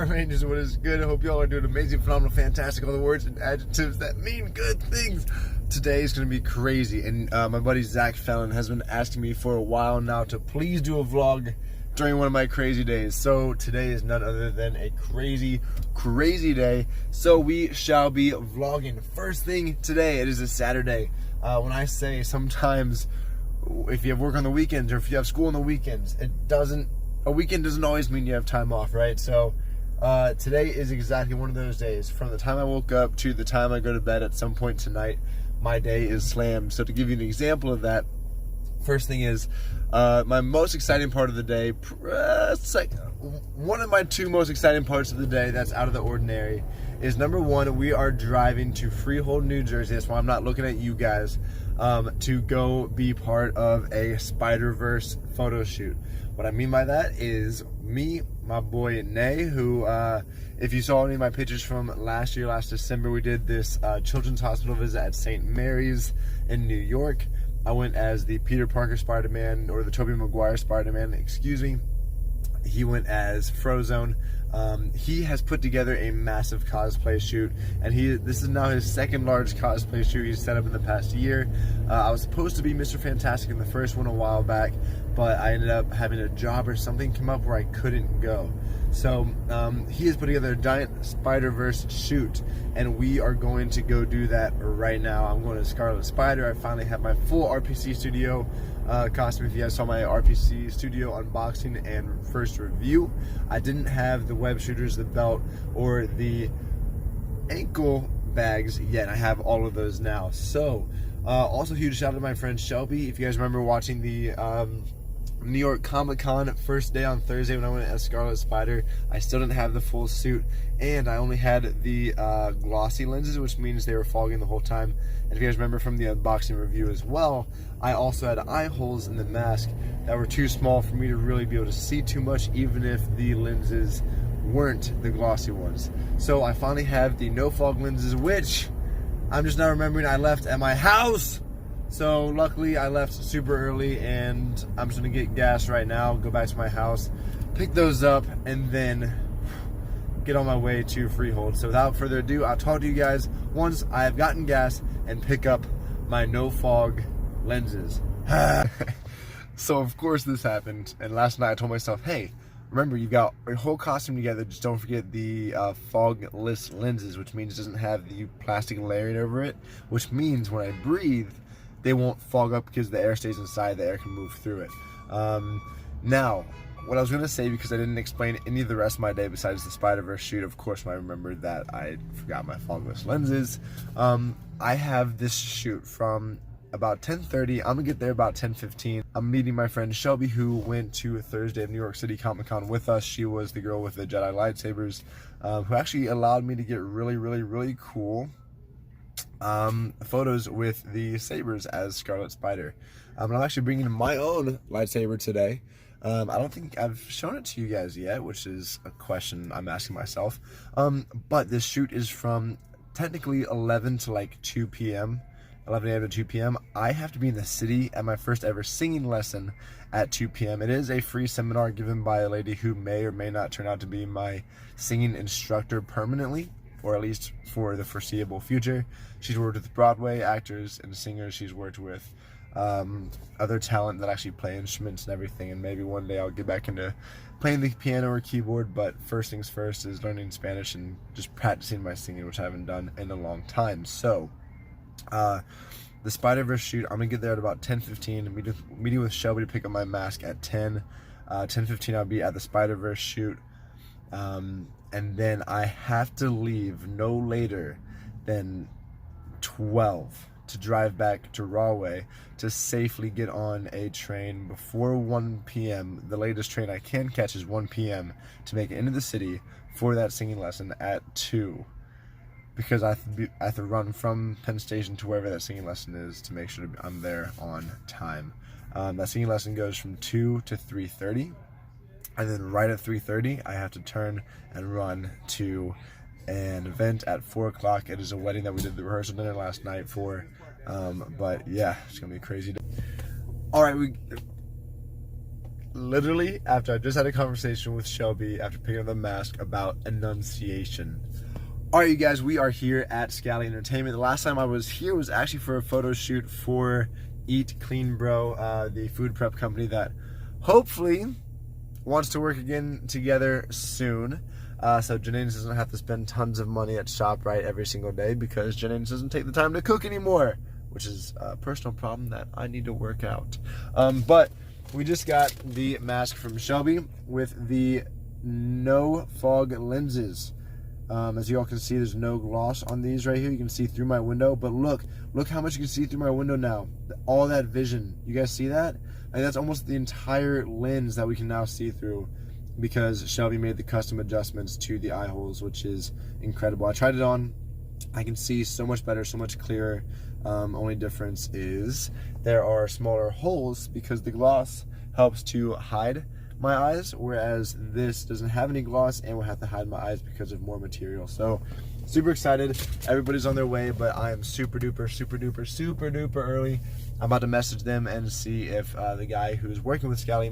Power Rangers, what is good? I hope y'all are doing amazing, phenomenal, fantastic, all the words and adjectives that mean good things. Today is going to be crazy, and my buddy Zach Fellin has been asking me for a while now to please do a vlog during one of my crazy days. So today is none other than a crazy, crazy day. So we shall be vlogging. First thing today, it is a Saturday. When I say sometimes if you have work on the weekends or if you have school on the weekends, a weekend doesn't always mean you have time off, right? So today is exactly one of those days. From the time I woke up to the time I go to bed at some point tonight, my day is slammed. So to give you an example of that, first thing is my most exciting part of the day, it's like one of my two most exciting parts of the day that's out of the ordinary, is number one, we are driving to Freehold, New Jersey. That's why I'm not looking at you guys, to go be part of a Spider-Verse photo shoot. What I mean by that is me, my boy Nay, who, if you saw any of my pictures from last December, we did this children's hospital visit at St. Mary's in New York. I went as the Peter Parker Spider-Man, or the Tobey Maguire Spider-Man, excuse me. He went as Frozone. He has put together a massive cosplay shoot, and this is now his second large cosplay shoot he's set up in the past year. I was supposed to be Mr. Fantastic in the first one a while back, but I ended up having a job or something come up where I couldn't go. So he has put together a giant Spider-Verse shoot, and we are going to go do that right now. I'm going to Scarlet Spider. I finally have my full RPC Studio costume. If you guys saw my RPC Studio unboxing and first review, I didn't have the web shooters, the belt, or the ankle bags yet. I have all of those now. So also huge shout out to my friend Shelby. If you guys remember watching the New York Comic-Con first day on Thursday when I went as Scarlet Spider, I still didn't have the full suit, and I only had the glossy lenses, which means they were fogging the whole time. And if you guys remember from the unboxing review as well, I also had eye holes in the mask that were too small for me to really be able to see too much, even if the lenses weren't the glossy ones. So I finally have the no fog lenses, which I'm just now remembering I left at my house. So luckily I left super early, and I'm just gonna get gas right now, go back to my house, pick those up, and then get on my way to Freehold. So without further ado, I'll talk to you guys once I have gotten gas and pick up my no fog lenses. So of course this happened, and last night I told myself, hey, remember, you've got your whole costume together, just don't forget the fogless lenses, which means it doesn't have the plastic layering over it, which means when I breathe, they won't fog up because the air stays inside, the air can move through it. Now, what I was going to say, because I didn't explain any of the rest of my day besides the Spider-Verse shoot, of course when I remembered that I forgot my fogless lenses. I have this shoot from about 10:30. I'm going to get there about 10:15. I'm meeting my friend Shelby, who went to Thursday of New York City Comic-Con with us. She was the girl with the Jedi lightsabers, who actually allowed me to get really cool photos with the sabers as Scarlet Spider. I'm actually bringing my own lightsaber today. I don't think I've shown it to you guys yet, which is a question I'm asking myself. But this shoot is from technically 11 to like 2 p.m. 11 a.m. to 2 p.m. I have to be in the city at my first ever singing lesson at 2 p.m. It is a free seminar given by a lady who may or may not turn out to be my singing instructor permanently, or at least for the foreseeable future. She's worked with Broadway actors and singers. She's worked with other talent that actually play instruments and everything, and maybe one day I'll get back into playing the piano or keyboard, but first things first is learning Spanish and just practicing my singing, which I haven't done in a long time. So the Spider-Verse shoot, I'm gonna get there at about 10:15, meeting with Shelby to pick up my mask at 10. 10:15 I'll be at the Spider-Verse shoot, and then I have to leave no later than 12 to drive back to Rahway to safely get on a train before 1 p.m. The latest train I can catch is 1 p.m. to make it into the city for that singing lesson at 2, because I have to run from Penn Station to wherever that singing lesson is to make sure I'm there on time. That singing lesson goes from 2 to 3:30, and then right at 3:30 I have to turn and run to an event at 4 o'clock. It is a wedding that we did the rehearsal dinner last night for, but yeah, it's gonna be a crazy day. All right, literally after I just had a conversation with Shelby after picking up the mask about enunciation. All right, you guys, we are here at Scally Entertainment. The last time I was here was actually for a photo shoot for Eat Clean Bro, the food prep company that hopefully wants to work again together soon. So Jennings doesn't have to spend tons of money at ShopRite every single day because Jennings doesn't take the time to cook anymore, which is a personal problem that I need to work out. But we just got the mask from Shelby with the no fog lenses. As you all can see, there's no gloss on these right here. You can see through my window, but look how much you can see through my window now. All that vision. You guys see that? Like, that's almost the entire lens that we can now see through because Shelby made the custom adjustments to the eye holes, which is incredible. I tried it on. I can see so much better, so much clearer. Only difference is there are smaller holes because the gloss helps to hide my eyes, whereas this doesn't have any gloss and will have to hide my eyes because of more material. So super excited. Everybody's on their way, but I am super duper early. I'm about to message them and see if the guy who's working with Scally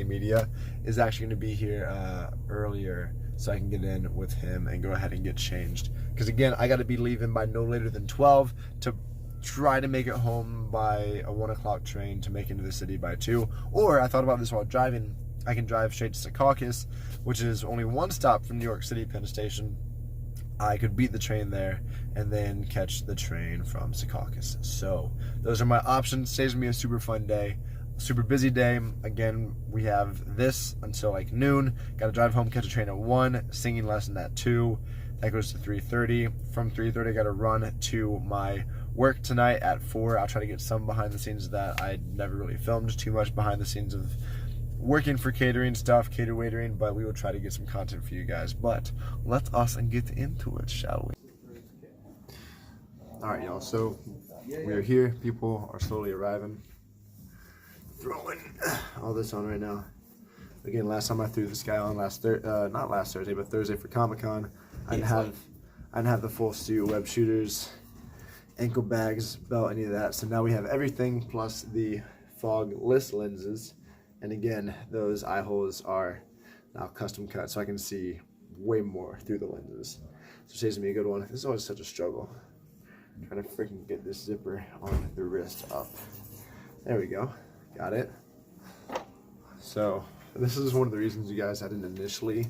Media is actually going to be here earlier, so I can get in with him and go ahead and get changed. Because again, I got to be leaving by no later than 12 to try to make it home by a 1 o'clock train to make it into the city by 2. Or I thought about this while driving. I can drive straight to Secaucus, which is only one stop from New York City Penn Station. I could beat the train there and then catch the train from Secaucus. So those are my options. Saves me a super fun day. Super busy day. Again, we have this until like noon. Got to drive home, catch a train at 1, singing lesson at 2. That goes to 3:30. From 3:30, I got to run to my work tonight at 4. I'll try to get some behind the scenes that I never really filmed too much behind the scenes of working for catering stuff, cater waitering, but we will try to get some content for you guys. But let us get into it, shall we? All right, y'all. So we are here. People are slowly arriving. Throwing all this on right now. Again, last time I threw this guy on not last Thursday, but Thursday for Comic-Con. I didn't have the full suit, web shooters, ankle bags, belt, any of that. So now we have everything plus the fogless lenses. And again, those eye holes are now custom cut, so I can see way more through the lenses. So it saves me a good one. This is always such a struggle. I'm trying to freaking get this zipper on the wrist up. There we go. Got it. So this is one of the reasons, you guys, I didn't initially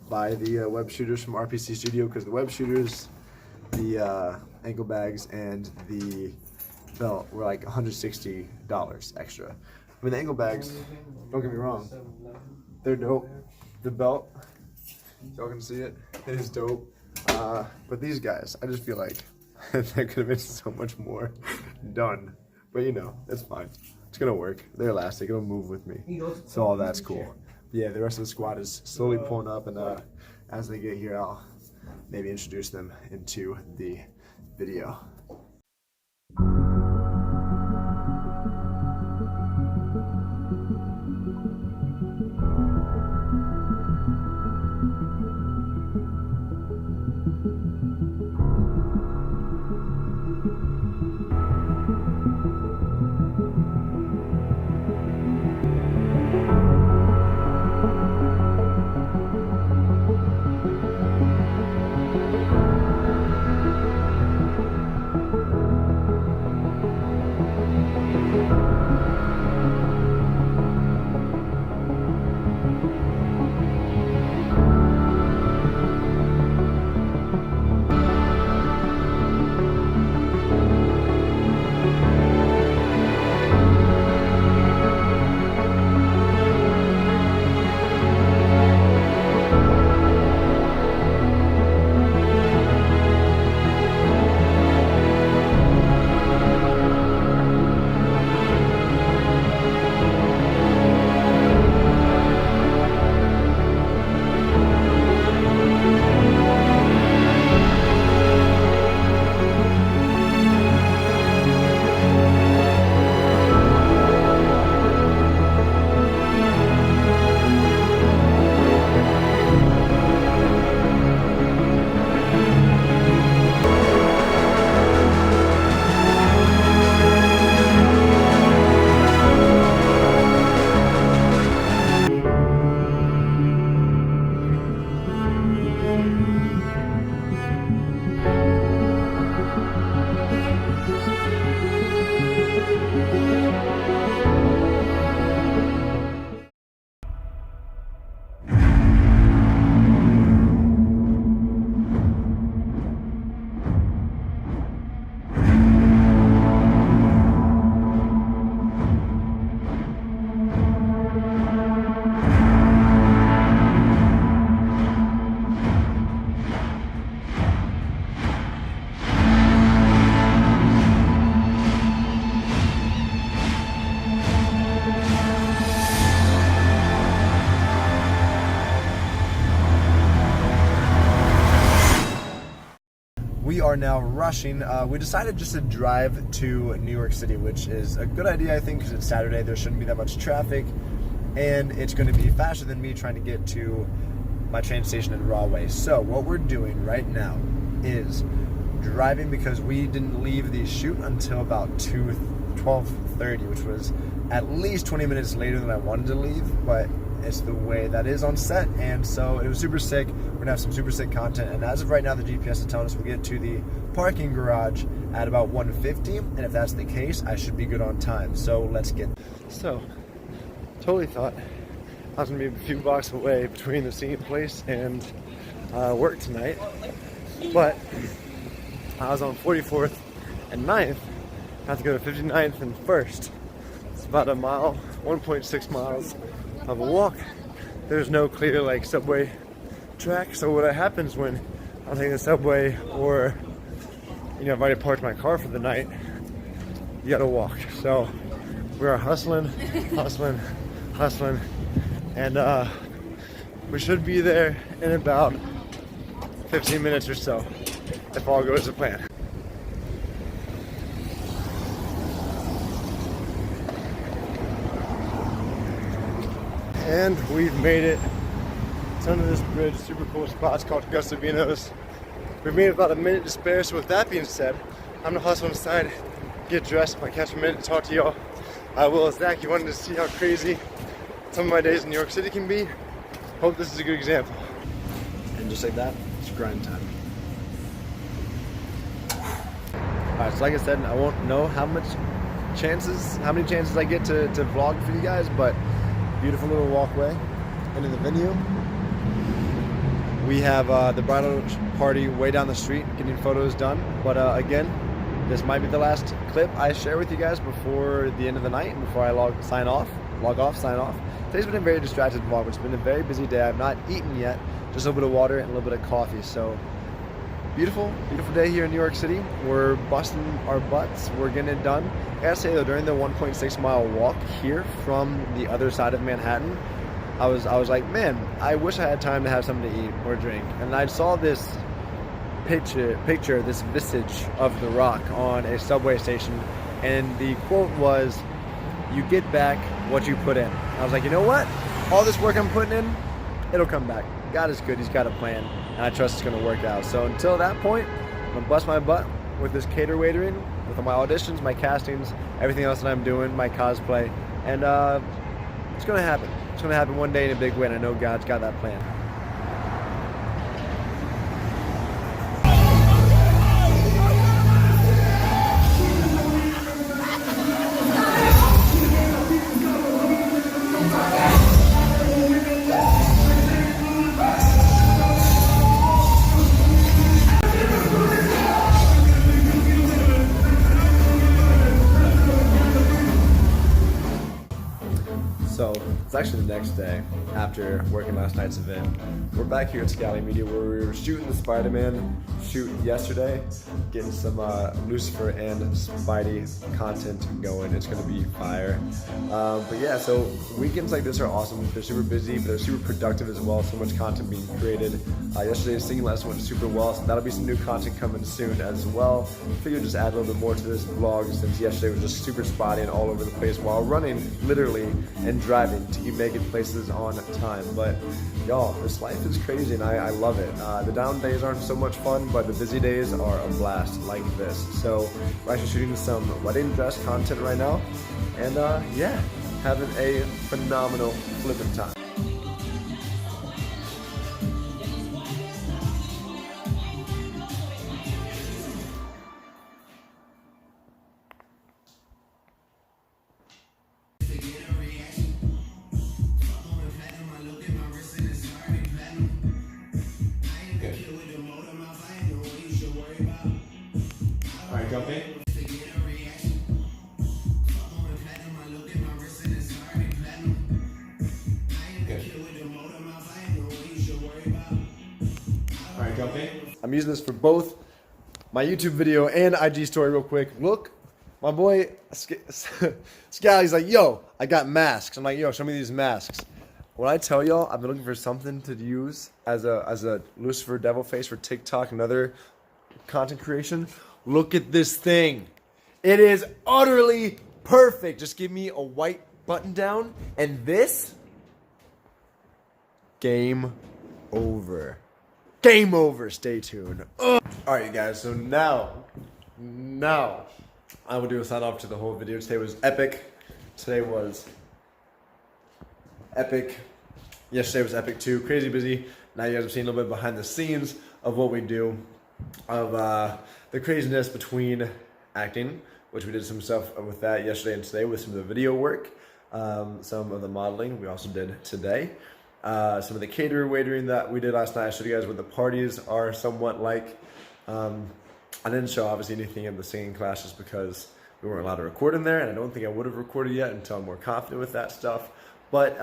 buy the web shooters from RPC Studio, because the web shooters, the ankle bags, and the belt were like $160 extra. I mean, the ankle bags, don't get me wrong, they're dope. The belt, y'all can see it, it is dope. But these guys, I just feel like that could have been so much more done. But you know, it's fine. It's gonna work. They're elastic, it'll move with me. So all that's cool. Yeah, the rest of the squad is slowly pulling up, and as they get here, I'll maybe introduce them into the video. are now rushing. We decided just to drive to New York City, which is a good idea, I think, because it's Saturday. There shouldn't be that much traffic, and it's going to be faster than me trying to get to my train station in Rahway. So what we're doing right now is driving, because we didn't leave the shoot until about 12:30, which was at least 20 minutes later than I wanted to leave, but it's the way that is on set, and so it was super sick. We're gonna have some super sick content, and as of right now, the GPS is telling us we'll get to the parking garage at about 1:50, and if that's the case, I should be good on time. So let's get. So, totally thought I was gonna be a few blocks away between the singing place and work tonight, but I was on 44th and 9th. I have to go to 59th and 1st. It's about a mile, 1.6 miles of a walk. There's no clear like subway track, so what happens when I'm taking the subway, or I've already parked my car for the night, you gotta walk. So we are hustling, and we should be there in about 15 minutes or so, if all goes to plan. And we've made it. It's under this bridge, super cool spot. It's called Gustavinos. We've made about a minute to spare, so with that being said, I'm gonna hustle inside, get dressed. If I catch a minute to talk to y'all, I will. Zach, you wanted to see how crazy some of my days in New York City can be? Hope this is a good example. And just like that, it's grind time. Alright, so like I said, I won't know how many chances I get to vlog for you guys, but beautiful little walkway into the venue. We have the bridal party way down the street, getting photos done. But again, this might be the last clip I share with you guys before the end of the night, and before I sign off. Today's been a very distracted vlog. It's been a very busy day. I've not eaten yet, just a little bit of water and a little bit of coffee. So beautiful day here in New York City. We're busting our butts. We're getting it done. I gotta say though, during the 1.6 mile walk here from the other side of Manhattan, I was like, man, I wish I had time to have something to eat or drink. And I saw this picture, this visage of The Rock on a subway station, and the quote was, "You get back what you put in." I was like, you know what? All this work I'm putting in, it'll come back. God is good. He's got a plan, and I trust it's going to work out. So until that point, I'm going to bust my butt with this cater waitering, with my auditions, my castings, everything else that I'm doing, my cosplay, and it's going to happen. It's going to happen one day in a big way, and I know God's got that plan. So it's actually the next day after working last night's event. We're back here at Scally Media where we were shooting the Spider-Man shoot yesterday, getting some Lucifer and Spidey content going. It's gonna be fire. But yeah, so weekends like this are awesome. They're super busy, but they're super productive as well. So much content being created. Yesterday's singing lesson went super well, so that'll be some new content coming soon as well. Figured just add a little bit more to this vlog since yesterday was just super spotty and all over the place while running, literally, and driving to keep making places on time. But y'all, this life is crazy and I love it. The down days aren't so much fun, but the busy days are a blast like this. So we're actually shooting some wedding dress content right now, and yeah, having a phenomenal flipping time. Alright, jump in. Alright, jump in. I'm using this for both my YouTube video and IG story real quick. Look, my boy Scally's like, yo, I got masks. I'm like, yo, show me these masks. When I tell y'all, I've been looking for something to use as a Lucifer devil face for TikTok and other content creation. Look at this thing. It is utterly perfect. Just give me a white button down and this. Game over. Game over. Stay tuned. Ugh. All right, you guys. So now I will do a sign off to the whole video. Today was epic. Today was epic. Yesterday was epic too. Crazy busy. Now you guys have seen a little bit behind the scenes of what we do, of the craziness between acting, which we did some stuff with that yesterday and today with some of the video work, some of the modeling we also did today, some of the waitering that we did last night. I showed you guys what the parties are somewhat like. I didn't show obviously anything in the singing class just because we weren't allowed to record in there, and I don't think I would have recorded yet until I'm more confident with that stuff. But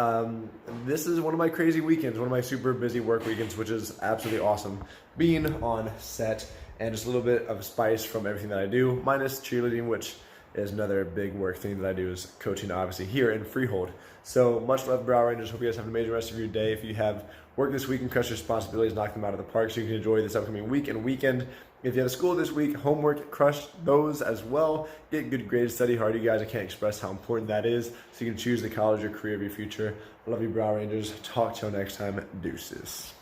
this is one of my crazy weekends, one of my super busy work weekends, which is absolutely awesome. Being on set and just a little bit of spice from everything that I do, minus cheerleading, which is another big work thing that I do, is coaching obviously here in Freehold. So much love, Brow Rangers. Hope you guys have an amazing rest of your day. If you have work this week and crush your responsibilities, knock them out of the park so you can enjoy this upcoming week and weekend. If you have school this week, homework, crush those as well. Get good grades, study hard, you guys. I can't express how important that is so you can choose the college or career of your future. I love you, Brow Rangers. Talk to you next time. Deuces.